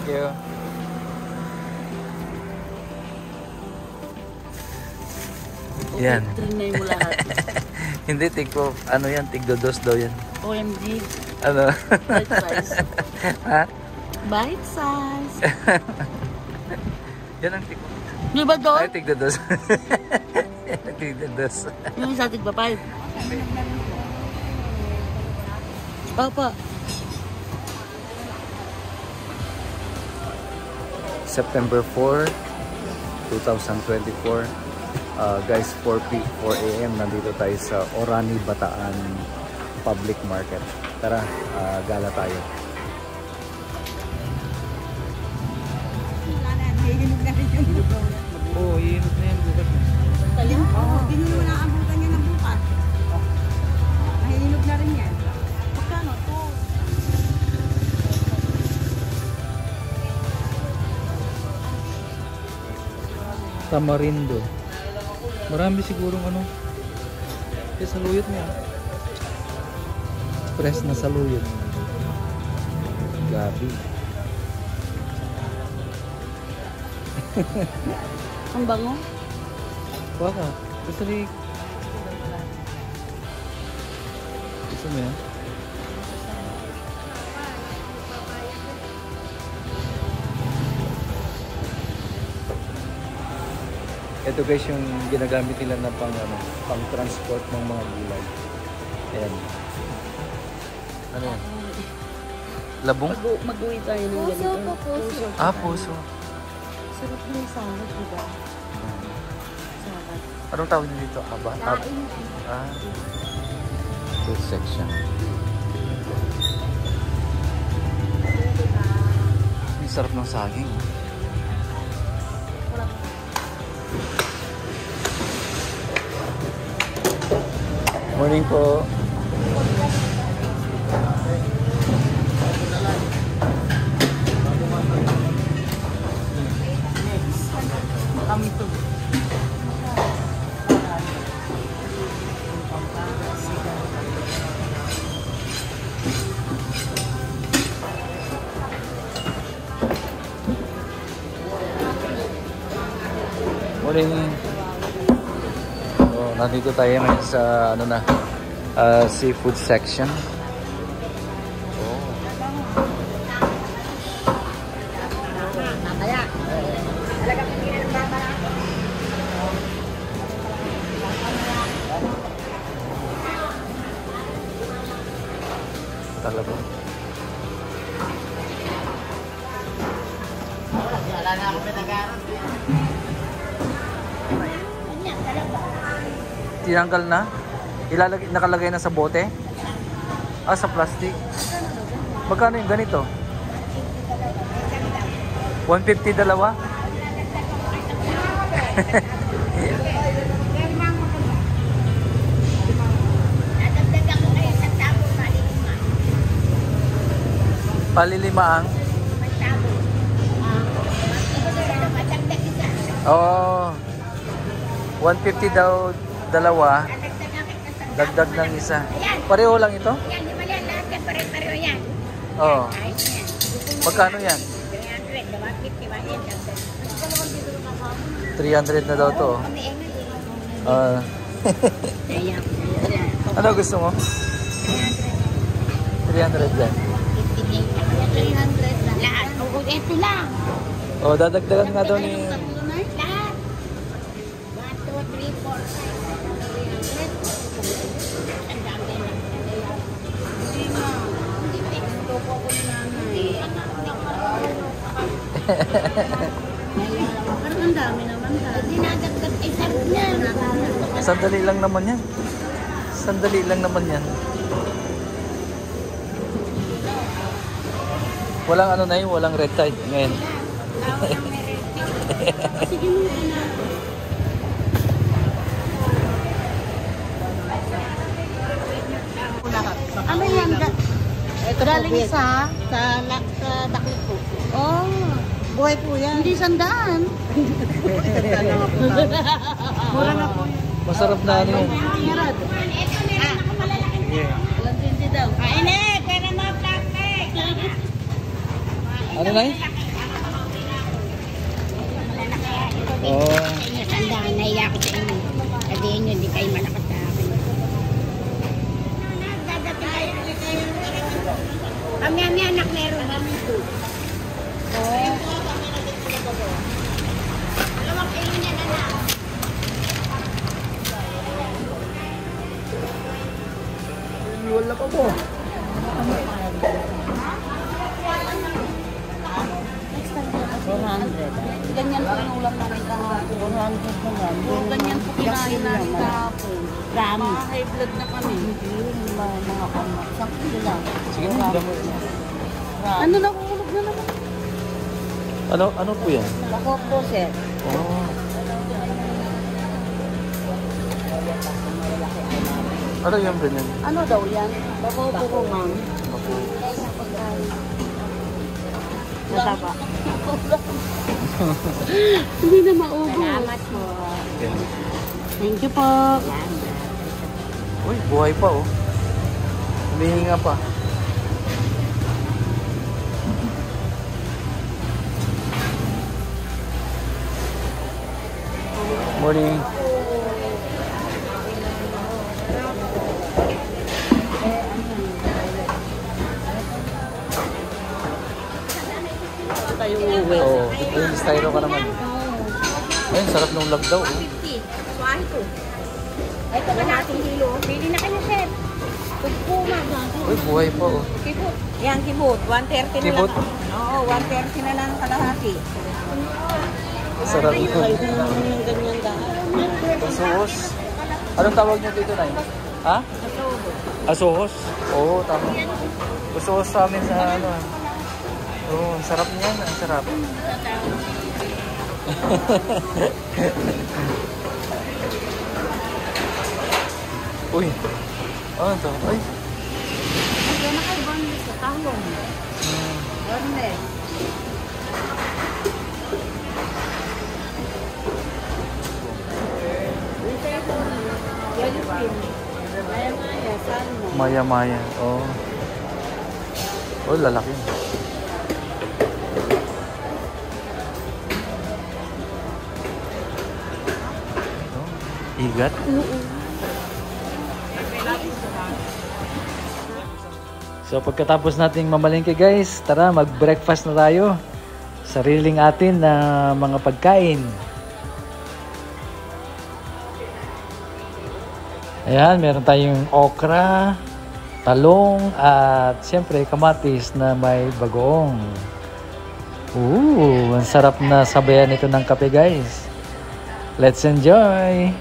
you. Yan. Trinay mo lahat. Hindi, tigpo. Ano yan? Tigdodos daw yan. OMG. Ano? Bite size. Ha? Bite size. Yan ang tigpo. Di ba doon? Ay, tigdodos. Tigdodos. Yung isa tigpa 5. Opo. September 4, 2024. Guys, 4 a.m. nandito tayo sa Orani, Bataan Public Market. Tara, gala tayo. Oo, iinot na yan bukas. Oo, hindi nyo naman naabutan niya ng bukas. Mahihinog na rin yan. Magkano to? Tamarindo. Marami sigurong ano. Saluyot niya. Press na saluyot. Gabi. Ang bango. Baka. Gusto rin. Gusto mo yan? Ito guys yung ginagamit nila na pang transport ng mga gulay. Ayan. Ano yan? Labong? Mag-uwi tayo ng ganito. Puso. Ah, puso. Sarap na yung salad, di ba? Salad. Anong tawag nyo dito? Aba? Ah. Food section. Ang sarap ng saging. Morning po. Kami to. Morning. Oh, nandito tayo ngayon sa seafood section. Talaga. Tinanggal na? Nakalagay na sa bote? Ah, sa plastic? Magkano yung ganito? 150 dalawa? Palilimaang? Oo. 150 daw dalawa. Dagdag ng isa. Pareho lang ito? Yan, di ba yan? Lahat yan, pare-pareho yan. Oo. Ayos yan. Magkano yan? 300, 150 ba yan? 300 na daw to. Ah. Ano gusto mo? 300 yan. 300 lang. Lahat. Oo, ito lang. Oh, dadagdagan nga daw ni... Lahat. 1, 2, 3, 4, 5, 300. Ang dami lang. Hindi na. Hindi na. Ito po ako ni nanay. Parang ang dami naman. Dinadagdag. Eh, sarap niya. Sandali lang naman yan. Sandali lang naman yan. Walang ano na yun, walang red tide ngayon. Sige mo na. Ano yan? Ito Galing sa? Sa daklit po. Oh, Buhay po yan. hindi sandaan. Mura na po yan. Masarap na ano yun. Ito meron ako malalaki. Walang tindi daw. Kain eh! Pwede mo plastic! Ano na yun? Oo. Inyo, tandaan, nahiya ko sa inyo. Sabihin nyo, di kayo malakas sa akin. Kami anak meron kami po. Oo. Dalawang kayo niya na lang. Wala pa po. Ganyan po yung ulam namin kahapon. 400 na yan. Ganyan po kinain namin kahapon. Rami. High blood na kami. Hindi yung mga kamat. 10 kilo lang. Sige na, damo. Ano nakukulog na naman? Ano po yan? Ako po, sir. Oh. Ano yung ganyan? Ano daw yan? Bako, ma'am. Masaba. Hindi na maubos. Salamat po. Thank you po. Uy, buhay pa oh. Humihinga pa. Morning. Tayo uwi. Oo, yung styro ka naman. Ayun, sarap ng lag daw. Oh. 50. Suwahin ko. Ay, kalahating kilo. Pili na kayo, sir. Pagpuma. Uy, buhay pa oh. Kibot. Yan, kibot. 130 na Kibot? lang. Oo, 130 na lang kalahati. Sarap ito. Ay, yung ganyan dahil. Asohos. Anong tawag niyo dito, Nay? Ha? Asohos? Oo, tama. Asohos sa amin sa ano. Oo, ang sarap niyan. Ang sarap. Uy. Ano to? Ay. Ay, na kayo bang sa talong? Orne. Maya-maya. Oo. Oh, lalaki. Igat? So pagkatapos nating mamalengke guys, tara mag-breakfast na tayo. Sariling atin na mga pagkain. Ayan, meron tayong okra, talong, at siyempre kamatis na may bagoong. Ooh, ang sarap na sabayan ito ng kape guys. Let's enjoy!